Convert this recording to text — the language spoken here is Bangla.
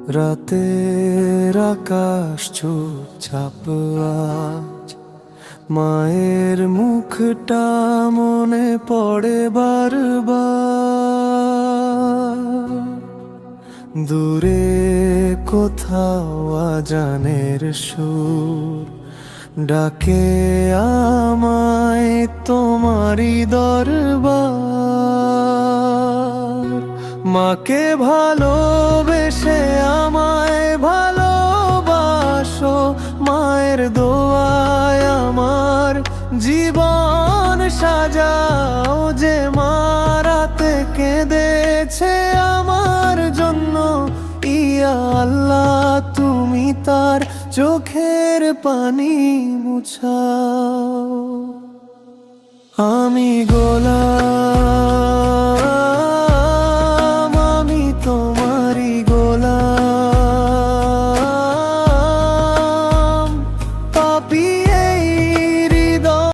রাতের আকাশ চুপচাপ আজ, মায়ের মুখটা মনে পড়ে বারবার। দূরে কোথাও আজানের সুর ডাকে আমায় তোমারই দরবার। মাকে ভালোবেসে আমায় ভালোবাসো, মায়ের দোয়ায় আমার জীবন সাজাও। যে মা রাতে কেঁদেছে আমার জন্য, ইয়া আল্লাহ তুমি তার চোখের পানি মুছাও। আমি গোলাপ